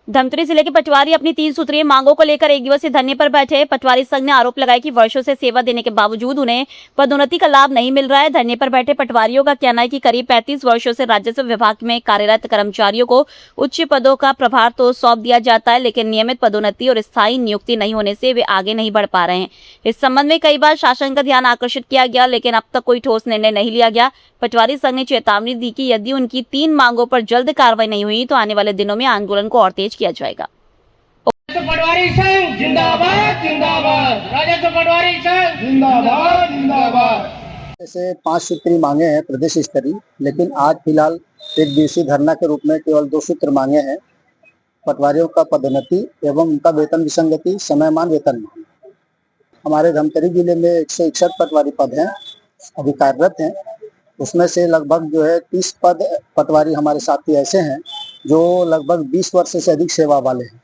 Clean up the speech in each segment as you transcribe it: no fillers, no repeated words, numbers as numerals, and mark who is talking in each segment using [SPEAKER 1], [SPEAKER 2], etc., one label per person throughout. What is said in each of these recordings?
[SPEAKER 1] धमतरी जिले के पटवारी अपनी 3 सूत्रीय मांगों को लेकर एक दिवसीय धरने पर बैठे। पटवारी संघ ने आरोप लगाया कि वर्षों से सेवा देने के बावजूद उन्हें पदोन्नति का लाभ नहीं मिल रहा है। धरने पर बैठे पटवारियों का कहना है कि करीब 35 वर्षों से राजस्व विभाग में कार्यरत कर्मचारियों को उच्च पदों का प्रभार तो सौंप दिया जाता है, लेकिन नियमित पदोन्नति और स्थायी नियुक्ति नहीं होने से वे आगे नहीं बढ़ पा रहे हैं। इस संबंध में कई बार शासन का ध्यान आकर्षित किया गया, लेकिन अब तक कोई ठोस निर्णय नहीं लिया गया। पटवारी संघ ने चेतावनी दी कि यदि उनकी 3 मांगों पर जल्द कार्रवाई नहीं हुई तो आने वाले दिनों में आंदोलन को और तेज किया जाएगा।
[SPEAKER 2] पटवारी संघ जिंदाबाद जिंदाबाद, राजस्व पटवारी संघ जिंदाबाद जिंदाबाद।
[SPEAKER 3] ऐसे 5 सूत्री मांगे हैं प्रदेश स्तरीय, लेकिन आज फिलहाल एक दिवसीय धरना के रूप में केवल 2 सूत्र मांगे हैं। पटवारियों का पदोन्नति एवं उनका वेतन विसंगति, समयमान वेतन। हमारे धमतरी जिले में 161 पटवारी पद हैं, अभी कार्यरत हैं। उसमें से लगभग 30 पद पटवारी हमारे साथी ऐसे हैं जो लगभग 20 वर्ष से अधिक सेवा वाले हैं,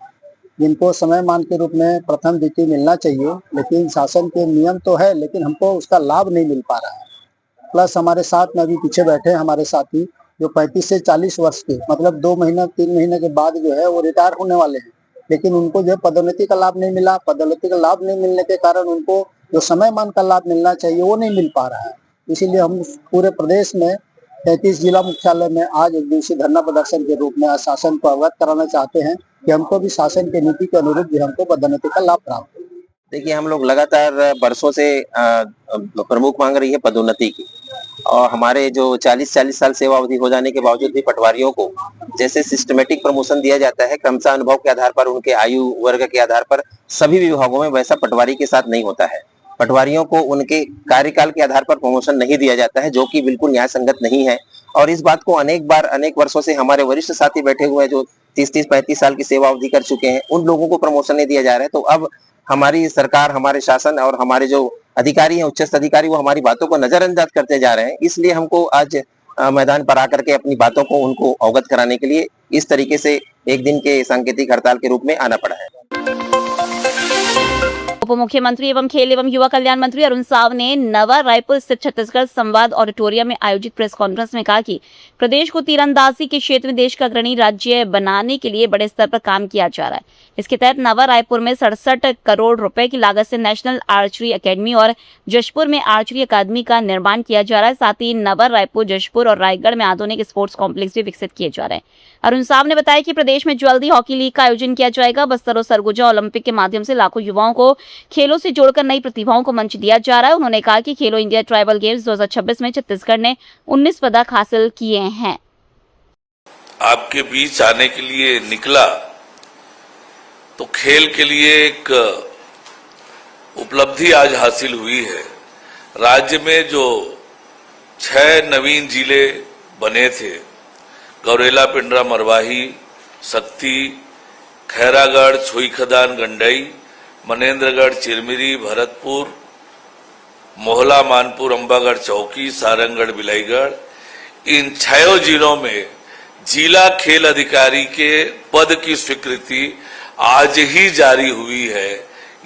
[SPEAKER 3] जिनको समयमान के रूप में प्रथम द्वितीय मिलना चाहिए, लेकिन शासन के नियम तो है, लेकिन हमको उसका लाभ नहीं मिल पा रहा है। प्लस हमारे साथ में अभी पीछे बैठे हैं हमारे साथी जो 35 से 40 वर्ष के, मतलब 2 महीना 3 महीने के बाद वो रिटायर होने वाले हैं, लेकिन उनको पदोन्नति का लाभ नहीं मिला। पदोन्नति का लाभ नहीं मिलने के कारण उनको जो समयमान का लाभ मिलना चाहिए वो नहीं मिल पा रहा है। इसीलिए हम पूरे प्रदेश में 33 जिला मुख्यालय में आज एक दिवसीय धरना प्रदर्शन के रूप में आज शासन को अवगत कराना चाहते हैं कि हमको भी शासन के नीति के अनुरूप भी हमको पदोन्नति का लाभ प्राप्त हो।
[SPEAKER 4] देखिए, हम लोग लगातार बरसों से प्रमुख मांग रही है पदोन्नति की, और हमारे जो 40 साल सेवा अवधि हो जाने के बावजूद भी पटवारियों को जैसे सिस्टमेटिक प्रमोशन दिया जाता है क्रमशः अनुभव के आधार पर, उनके आयु वर्ग के आधार पर सभी विभागों में, वैसा पटवारी के साथ नहीं होता है। पटवारियों को उनके कार्यकाल के आधार पर प्रमोशन नहीं दिया जाता है, जो कि बिल्कुल न्याय संगत नहीं है। और इस बात को अनेक वर्षों से हमारे वरिष्ठ साथी बैठे हुए हैं जो 30-35 साल की सेवा अवधि कर चुके हैं, उन लोगों को प्रमोशन नहीं दिया जा रहा है। तो अब हमारी सरकार, हमारे शासन और हमारे जो अधिकारी हैं, उच्चस्थ अधिकारी, वो हमारी बातों को नजरअंदाज करते जा रहे हैं। इसलिए हमको आज मैदान पर आकर के अपनी बातों को उनको अवगत कराने के लिए इस तरीके से एक दिन के सांकेतिक हड़ताल के रूप में आना पड़ा है।
[SPEAKER 1] उप मुख्यमंत्री एवं खेल एवं युवा कल्याण मंत्री अरुण साव ने नवा रायपुर स्थित छत्तीसगढ़ संवाद ऑडिटोरियम में आयोजित प्रेस कॉन्फ्रेंस में कहा कि प्रदेश को तीरंदाजी के क्षेत्र में देश का अग्रणी राज्य बनाने के लिए बड़े स्तर पर काम किया जा रहा है। इसके तहत नवा रायपुर में 67 करोड़ रुपए की लागत से नेशनल आर्चरी अकेडमी और जशपुर में आर्चरी अकादमी का निर्माण किया जा रहा है। साथ ही नवा रायपुर, जशपुर और रायगढ़ में आधुनिक स्पोर्ट्स कॉम्प्लेक्स भी विकसित किए जा रहे हैं। अरुण साव ने बताया कि प्रदेश में जल्दी हॉकी लीग का आयोजन किया जाएगा। बस्तर और सरगुजा ओलंपिक के माध्यम से लाखों युवाओं को खेलों से जोड़कर नई प्रतिभाओं को मंच दिया जा रहा है। उन्होंने कहा कि खेलो इंडिया ट्राइबल गेम्स 2026 में छत्तीसगढ़ ने 19 पदक हासिल किए हैं।
[SPEAKER 5] आपके बीच आने के लिए निकला तो खेल के लिए एक उपलब्धि आज हासिल हुई है। राज्य में जो 6 नवीन जिले बने थे, गौरेला, पिंडरा, मरवाही, शक्ति, खैरागढ़, छुईखदान, गंडई, मनेन्द्रगढ़, चिरमिरी, भरतपुर, मोहला, मानपुर, अंबागढ़, चौकी, सारंगगढ़, बिलाईगढ़, इन 6 जिलों में जिला खेल अधिकारी के पद की स्वीकृति आज ही जारी हुई है।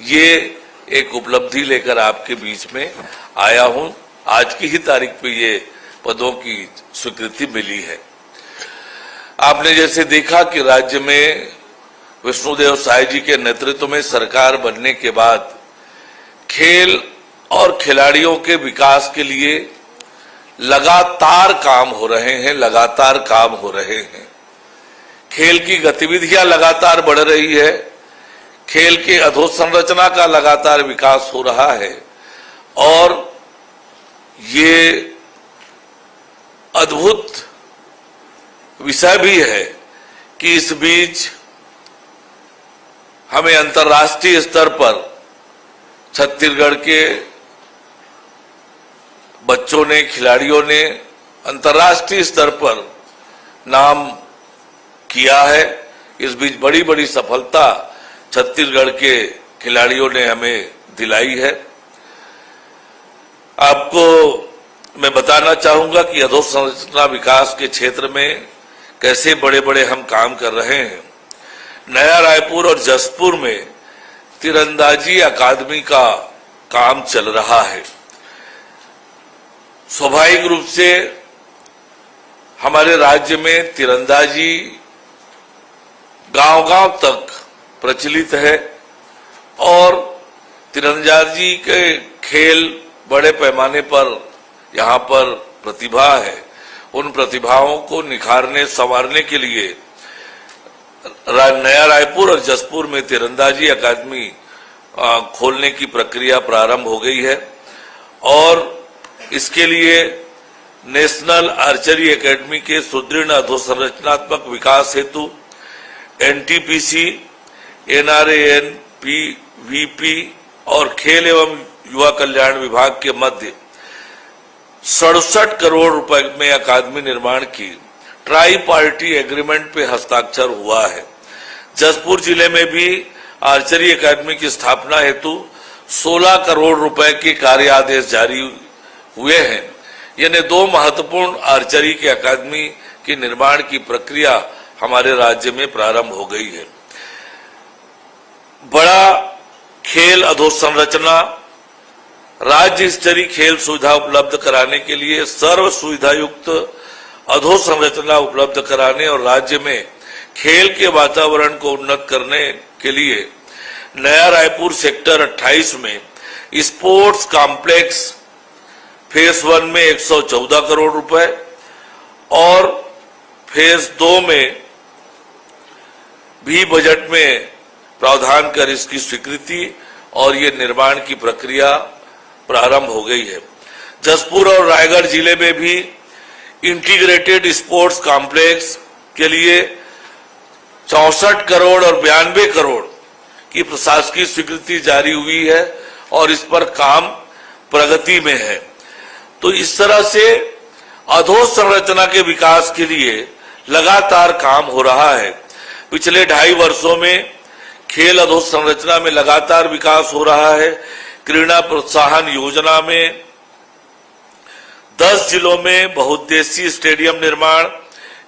[SPEAKER 5] ये एक उपलब्धि लेकर आपके बीच में आया हूं। आज की ही तारीख पे ये पदों की स्वीकृति मिली है। आपने जैसे देखा कि राज्य में विष्णुदेव साय जी के नेतृत्व में सरकार बनने के बाद खेल और खिलाड़ियों के विकास के लिए लगातार काम हो रहे हैं। खेल की गतिविधियां लगातार बढ़ रही है, खेल के अधोसंरचना का लगातार विकास हो रहा है, और ये अद्भुत विषय भी है कि इस बीच हमें अंतर्राष्ट्रीय स्तर पर छत्तीसगढ़ के बच्चों ने, खिलाड़ियों ने अंतर्राष्ट्रीय स्तर पर नाम किया है। इस बीच बड़ी बड़ी सफलता छत्तीसगढ़ के खिलाड़ियों ने हमें दिलाई है। आपको मैं बताना चाहूंगा कि अधोसंरचना विकास के क्षेत्र में कैसे बड़े बड़े हम काम कर रहे हैं। नया रायपुर और जशपुर में तीरंदाजी अकादमी का काम चल रहा है। स्वाभाविक रूप से हमारे राज्य में तीरंदाजी गांव-गांव तक प्रचलित है और तीरंदाजी के खेल बड़े पैमाने पर यहाँ पर प्रतिभा है। उन प्रतिभाओं को निखारने संवारने के लिए नया रायपुर और जसपुर में तीरंदाजी अकादमी खोलने की प्रक्रिया प्रारंभ हो गई है और इसके लिए नेशनल आर्चरी एकेडमी के सुदृढ़ अधोसंरचनात्मक विकास हेतु एनटीपीसी, एनआरएएन, पीवीपी और खेल एवं युवा कल्याण विभाग के मध्य 67 करोड़ रुपए में अकादमी निर्माण की ट्राई पार्टी एग्रीमेंट पे हस्ताक्षर हुआ है। जसपुर जिले में भी आर्चरी एकेडमी की स्थापना हेतु 16 करोड़ रुपए के कार्य आदेश जारी हुए हैं। यानी 2 महत्वपूर्ण आर्चरी के अकादमी के निर्माण की प्रक्रिया हमारे राज्य में प्रारंभ हो गई है। बड़ा खेल अधोसंरचना, राज्य स्तरीय खेल सुविधा उपलब्ध कराने के लिए सर्व सुविधा युक्त अधोसंरचना उपलब्ध कराने और राज्य में खेल के वातावरण को उन्नत करने के लिए नया रायपुर सेक्टर 28 में स्पोर्ट्स कॉम्प्लेक्स फेज 1 में 114 करोड़ रुपए और फेज 2 में भी बजट में प्रावधान कर इसकी स्वीकृति और ये निर्माण की प्रक्रिया प्रारंभ हो गई है। जसपुर और रायगढ़ जिले में भी इंटीग्रेटेड स्पोर्ट्स कॉम्प्लेक्स के लिए 64 करोड़ और 92 करोड़ की प्रशासकीय स्वीकृति जारी हुई है और इस पर काम प्रगति में है। तो इस तरह से अधोसंरचना के विकास के लिए लगातार काम हो रहा है। पिछले 2.5 वर्षों में खेल अधोसंरचना में लगातार विकास हो रहा है। क्रीड़ा प्रोत्साहन योजना में 10 जिलों में बहुउद्देशीय स्टेडियम निर्माण,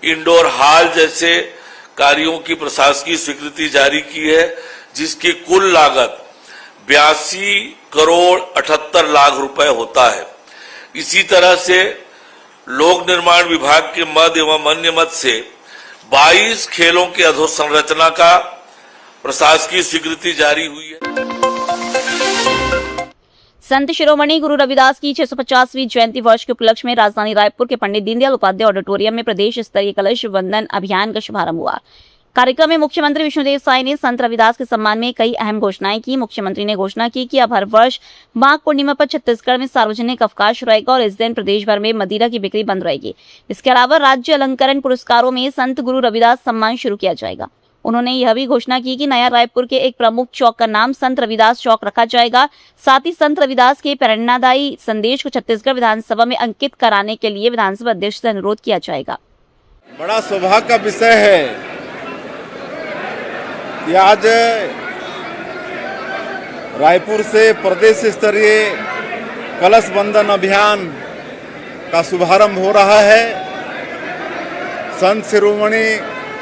[SPEAKER 5] इंडोर हॉल जैसे कार्यों की प्रशासकीय स्वीकृति जारी की है, जिसकी कुल लागत 82 करोड़ 78 लाख रुपए होता है। इसी तरह से लोक निर्माण विभाग के मद एवं अन्य मद से 22 खेलों के अधोसंरचना का प्रशासकीय स्वीकृति जारी हुई है।
[SPEAKER 1] संत शिरोमणि गुरु रविदास की 650वीं जयंती वर्ष के उपलक्ष्य में राजधानी रायपुर के पंडित दीनदयाल उपाध्याय ऑडिटोरियम में प्रदेश स्तरीय कलश वंदन अभियान का शुभारंभ हुआ। कार्यक्रम में मुख्यमंत्री विष्णुदेव साय ने संत रविदास के सम्मान में कई अहम घोषणाएं की। मुख्यमंत्री ने घोषणा की कि अब हर वर्ष माघ पूर्णिमा पर छत्तीसगढ़ में सार्वजनिक अवकाश रहेगा और इस दिन प्रदेश भर में मदिरा की बिक्री बंद रहेगी। इसके अलावा राज्य अलंकरण पुरस्कारों में संत गुरु रविदास सम्मान शुरू किया जाएगा। उन्होंने यह भी घोषणा की कि नया रायपुर के एक प्रमुख चौक का नाम संत रविदास चौक रखा जाएगा। साथ ही संत रविदास के प्रेरणादायी संदेश को छत्तीसगढ़ विधानसभा में अंकित कराने के लिए विधानसभा अध्यक्ष से अनुरोध किया जाएगा।
[SPEAKER 6] बड़ा सौभाग्य का विषय है कि आज रायपुर से प्रदेश स्तरीय कलश बंधन अभियान का शुभारंभ हो रहा है। संत शिरोमणि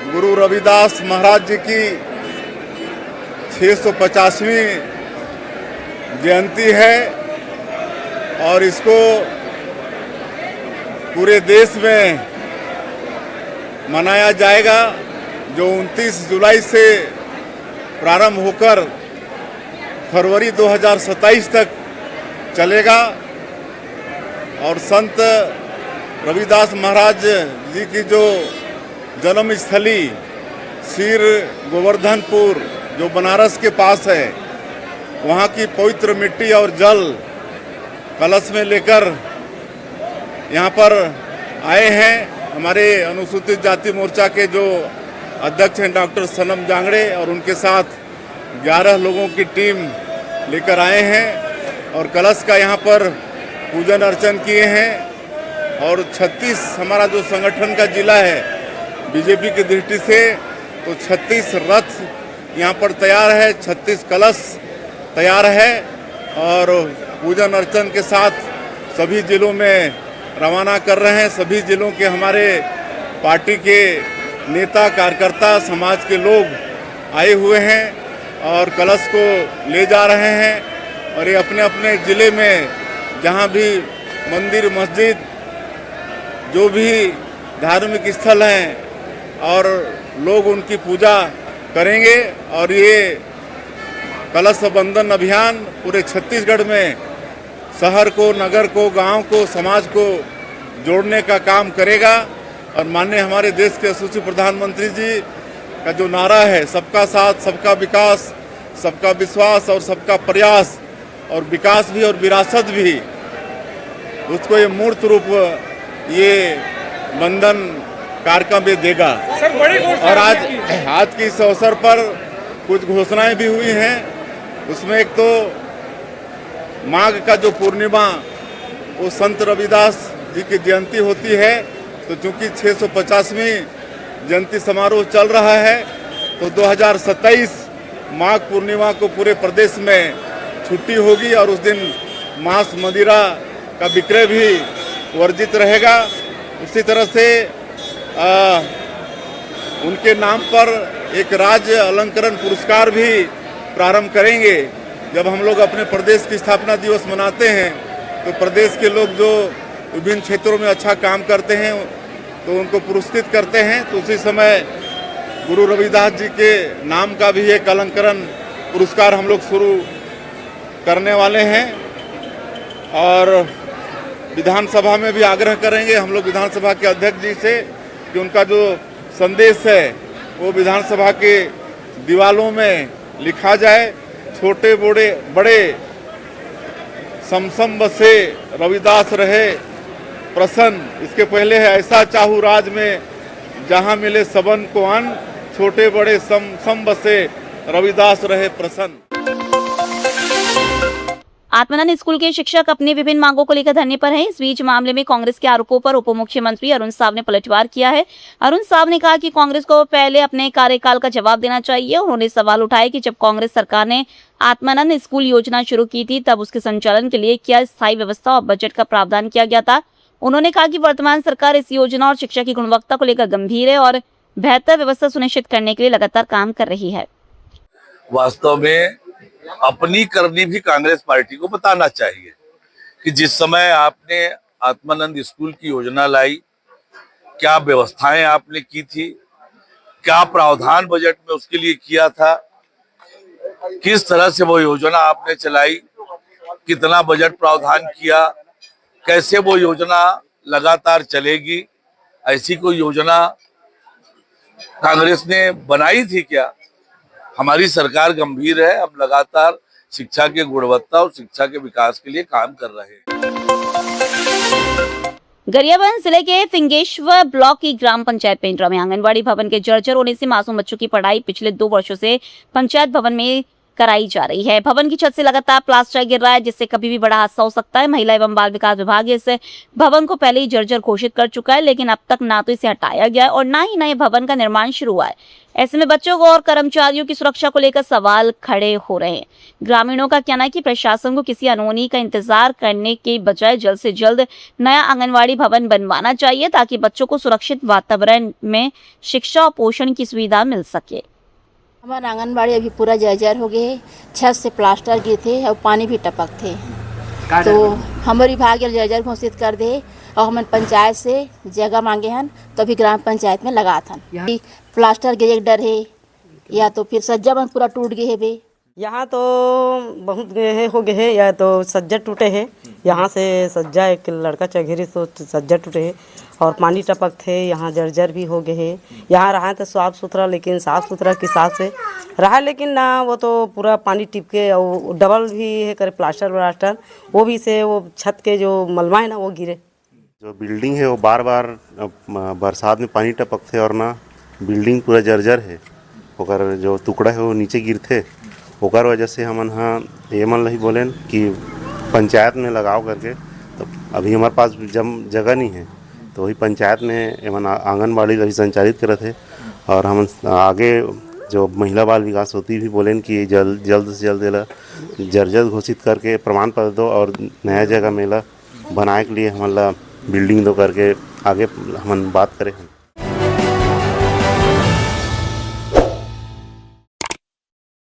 [SPEAKER 6] गुरु रविदास महाराज जी की 650वीं जयंती है और इसको पूरे देश में मनाया जाएगा, जो 29 जुलाई से प्रारंभ होकर फरवरी 2027 तक चलेगा। और संत रविदास महाराज जी की जो जन्मस्थली सिर गोवर्धनपुर जो बनारस के पास है, वहाँ की पवित्र मिट्टी और जल कलश में लेकर यहाँ पर आए हैं। हमारे अनुसूचित जाति मोर्चा के जो अध्यक्ष हैं डॉक्टर सनम जांगड़े और उनके साथ 11 लोगों की टीम लेकर आए हैं और कलश का यहाँ पर पूजन अर्चन किए हैं। और 36 हमारा जो संगठन का जिला है बीजेपी की दृष्टि से, तो 36 रथ यहाँ पर तैयार है, 36 कलश तैयार है और पूजन अर्चन के साथ सभी जिलों में रवाना कर रहे हैं। सभी जिलों के हमारे पार्टी के नेता कार्यकर्ता समाज के लोग आए हुए हैं और कलश को ले जा रहे हैं। और ये अपने अपने ज़िले में जहाँ भी मंदिर मस्जिद जो भी धार्मिक स्थल हैं और लोग उनकी पूजा करेंगे। और ये कलश बंधन अभियान पूरे छत्तीसगढ़ में शहर को, नगर को, गांव को, समाज को जोड़ने का काम करेगा। और माननीय हमारे देश के यशस्वी प्रधानमंत्री जी का जो नारा है, सबका साथ, सबका विकास, सबका विश्वास और सबका प्रयास, और विकास भी और विरासत भी, उसको ये मूर्त रूप ये बंधन कार्यक्रम में देगा। और आज के इस अवसर पर कुछ घोषणाएं भी हुई हैं। उसमें एक तो माघ का जो पूर्णिमा, वो संत रविदास जी की जयंती होती है, तो चूंकि 650वीं जयंती समारोह चल रहा है, तो 2027 माघ पूर्णिमा को पूरे प्रदेश में छुट्टी होगी और उस दिन मांस मदिरा का विक्रय भी वर्जित रहेगा। उसी तरह से उनके नाम पर एक राज्य अलंकरण पुरस्कार भी प्रारंभ करेंगे। जब हम लोग अपने प्रदेश की स्थापना दिवस मनाते हैं, तो प्रदेश के लोग जो विभिन्न क्षेत्रों में अच्छा काम करते हैं तो उनको पुरस्कृत करते हैं। तो उसी समय गुरु रविदास जी के नाम का भी एक अलंकरण पुरस्कार हम लोग शुरू करने वाले हैं। और विधानसभा में भी आग्रह करेंगे हम लोग विधानसभा के अध्यक्ष जी से कि उनका जो संदेश है वो विधानसभा के दीवालों में लिखा जाए। छोटे बड़े समसम बसे रविदास रहे प्रसन्न। इसके पहले है, ऐसा चाहू राज में जहां मिले सबन को अन्न, छोटे बड़े समसम बसे रविदास रहे प्रसन्न।
[SPEAKER 1] आत्मानंद स्कूल के शिक्षक अपनी विभिन्न मांगों को लेकर धरने पर हैं। इस बीच मामले में कांग्रेस के आरोपों पर उप मुख्यमंत्री अरुण साव ने पलटवार किया है। अरुण साव ने कहा कि कांग्रेस को पहले अपने कार्यकाल का जवाब देना चाहिए। उन्होंने सवाल उठाए कि जब कांग्रेस सरकार ने आत्मानंद स्कूल योजना शुरू की थी, तब उसके संचालन के लिए क्या स्थायी व्यवस्था और बजट का प्रावधान किया गया था। उन्होंने कहा कि वर्तमान सरकार इस योजना और शिक्षा की गुणवत्ता को लेकर गंभीर है और बेहतर व्यवस्था सुनिश्चित करने के लिए लगातार काम कर रही है।
[SPEAKER 5] वास्तव में अपनी करनी भी कांग्रेस पार्टी को बताना चाहिए कि जिस समय आपने आत्मानंद स्कूल की योजना लाई, क्या व्यवस्थाएं आपने की थी, क्या प्रावधान बजट में उसके लिए किया था, किस तरह से वो योजना आपने चलाई, कितना बजट प्रावधान किया, कैसे वो योजना लगातार चलेगी। ऐसी कोई योजना कांग्रेस ने बनाई थी क्या? हमारी सरकार गंभीर है। हम लगातार शिक्षा की गुणवत्ता और शिक्षा के विकास के लिए काम कर रहे हैं।
[SPEAKER 1] गरियाबंद जिले के फिंगेश्वर ब्लॉक की ग्राम पंचायत पेंड्रा में आंगनबाड़ी भवन के जर्जर होने से मासूम बच्चों की पढ़ाई पिछले 2 वर्षों से पंचायत भवन में कराई जा रही है। भवन की छत से लगातार प्लास्टर गिर रहा है, जिससे कभी भी बड़ा हादसा हो सकता है। महिला एवं बाल विकास विभाग इस भवन को पहले ही जर्जर घोषित कर चुका है, लेकिन अब तक ना तो इसे हटाया गया है और ना ही नए भवन का निर्माण शुरू हुआ है। ऐसे में बच्चों को और कर्मचारियों की सुरक्षा को लेकर सवाल खड़े हो रहे हैं। ग्रामीणों का कहना है कि प्रशासन को किसी अनहोनी का इंतजार करने के बजाय जल्द से जल्द नया आंगनबाड़ी भवन बनवाना चाहिए, ताकि बच्चों को सुरक्षित वातावरण में शिक्षा और पोषण की सुविधा मिल सके।
[SPEAKER 7] हमारा आंगनबाड़ी अभी पूरा जर्जर हो गए, छत से प्लास्टर गिर थे और पानी भी टपक थे। तो हमारे विभाग जर्जर घोषित कर दे और हम पंचायत से जगह मांगे हैं, तो अभी ग्राम पंचायत में लगा था। प्लास्टर गिरे डर है या तो फिर सज्जा बन पूरा टूट गए है बे।
[SPEAKER 8] यहाँ तो बहुत गए हो गए हैं, या तो सज्जा टूटे हैं। यहाँ से सज्जा एक लड़का चघेरी तो सज्जा टूटे हैं और पानी टपक थे। यहाँ जर्जर भी हो गए हैं। यहाँ रहा तो साफ़ सुथरा, लेकिन साफ़ सुथरा के हिसाब से रहा, लेकिन ना वो तो पूरा पानी टिपके और डबल भी है करे प्लास्टर वो भी से वो छत के जो मलबा है ना वो गिरे।
[SPEAKER 9] जो बिल्डिंग है वो बार बार बरसात में पानी टपकते और ना बिल्डिंग पूरा जर्जर है। ओकर जो टुकड़ा है वो नीचे गिरते, ओकर वजह से हमन हाँ ये मन नहीं बोलें कि पंचायत में लगाओ करके। तो अभी हमारे पास जगह नहीं है, तो वही पंचायत में एमन आंगनबाड़ी अभी संचालित करत है। और हम आगे जो महिला बाल विकास होती भी बोलें कि जल्द से जल्द जर्जर घोषित करके प्रमाण पत्र दो और नया जगह मेला बनाए के लिए हमारा बिल्डिंग दो करके आगे हम बात करें।